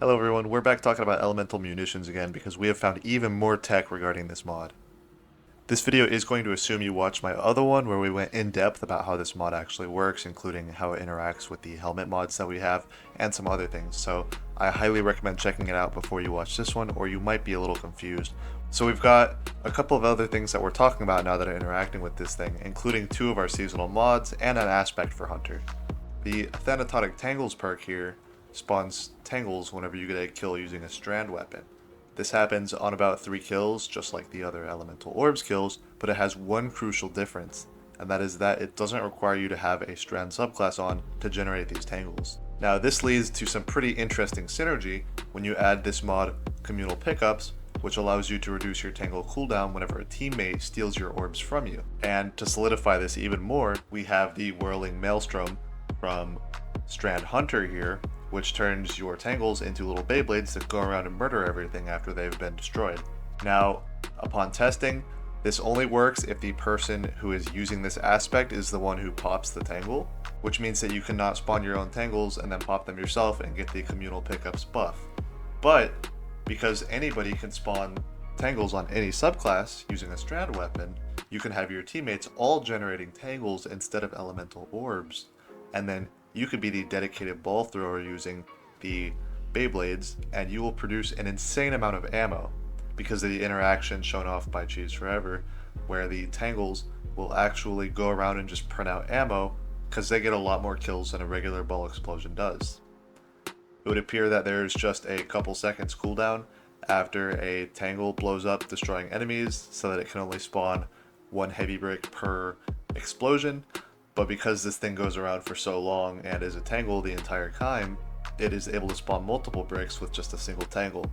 Hello everyone, we're back talking about elemental munitions again because we have found even more tech regarding this mod. This video is going to assume you watched my other one where we went in depth about how this mod actually works, including how it interacts with the helmet mods that we have and some other things, so I highly recommend checking it out before you watch this one or you might be a little confused. So we've got a couple of other things that we're talking about now that are interacting with this thing, including two of our seasonal mods and an aspect for Hunter. The Thanatotic Tangles perk here spawns tangles whenever you get a kill using a strand weapon. This happens on about 3 kills, just like the other elemental orbs kills, but it has one crucial difference, and that is that it doesn't require you to have a strand subclass on to generate these tangles. Now this leads to some pretty interesting synergy when you add this mod Communal Pickups, which allows you to reduce your tangle cooldown whenever a teammate steals your orbs from you. And to solidify this even more, we have the Whirling Maelstrom from Strand Hunter here, which turns your tangles into little Beyblades that go around and murder everything after they've been destroyed. Now, upon testing, this only works if the person who is using this aspect is the one who pops the tangle, which means that you cannot spawn your own tangles and then pop them yourself and get the Communal Pickups buff. But, because anybody can spawn tangles on any subclass using a strand weapon, you can have your teammates all generating tangles instead of elemental orbs, and then you could be the dedicated ball thrower using the Beyblades, and you will produce an insane amount of ammo because of the interaction shown off by Cheese Forever, where the tangles will actually go around and just print out ammo because they get a lot more kills than a regular ball explosion does. It would appear that there's just a couple seconds cooldown after a tangle blows up destroying enemies so that it can only spawn one heavy brick per explosion. But because this thing goes around for so long and is a tangle the entire time, it is able to spawn multiple bricks with just a single tangle.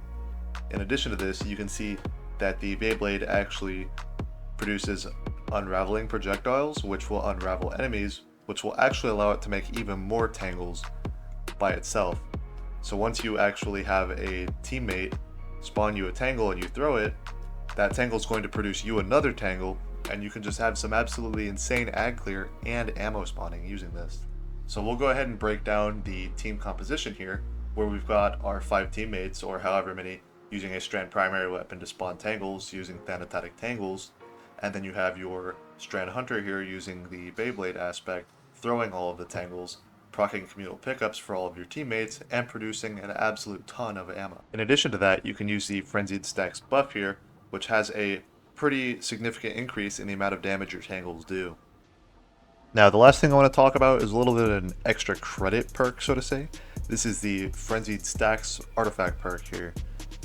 In addition to this, you can see that the Beyblade actually produces unraveling projectiles, which will unravel enemies, which will actually allow it to make even more tangles by itself. So once you actually have a teammate spawn you a tangle and you throw it, that tangle is going to produce you another tangle, and you can just have some absolutely insane ag clear and ammo spawning using this. So we'll go ahead and break down the team composition here, where we've got our 5 teammates, or however many, using a strand primary weapon to spawn tangles using Thanatotic Tangles, and then you have your Strand Hunter here using the Beyblade aspect, throwing all of the tangles, proccing Communal Pickups for all of your teammates, and producing an absolute ton of ammo. In addition to that, you can use the Frenzied Stacks buff here, which has a pretty significant increase in the amount of damage your tangles do. Now, the last thing I want to talk about is a little bit of an extra credit perk, so to say. This is the Frenzied Stacks artifact perk here.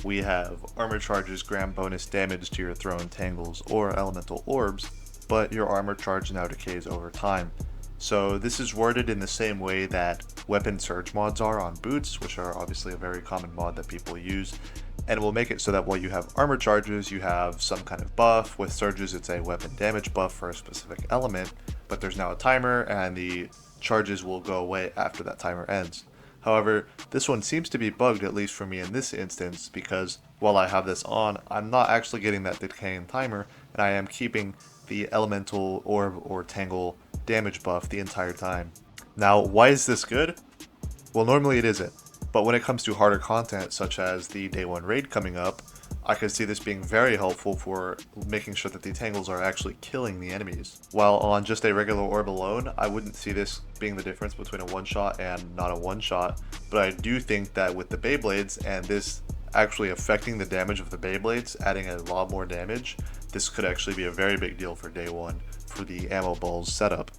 We have armor charges grant bonus damage to your thrown tangles or elemental orbs, but your armor charge now decays over time. So this is worded in the same way that weapon surge mods are on boots, which are obviously a very common mod that people use. And it will make it so that while you have armor charges, you have some kind of buff. With surges, it's a weapon damage buff for a specific element, but there's now a timer and the charges will go away after that timer ends. However, this one seems to be bugged, at least for me in this instance, because while I have this on, I'm not actually getting that decaying timer, and I am keeping the elemental orb or tangle damage buff the entire time. Now, why is this good? Well, normally it isn't. But when it comes to harder content, such as the Day 1 raid coming up, I could see this being very helpful for making sure that the tangles are actually killing the enemies. While on just a regular orb alone, I wouldn't see this being the difference between a one-shot and not a one-shot, but I do think that with the Beyblades and this actually affecting the damage of the Beyblades, adding a lot more damage, this could actually be a very big deal for Day 1 for the ammo balls setup.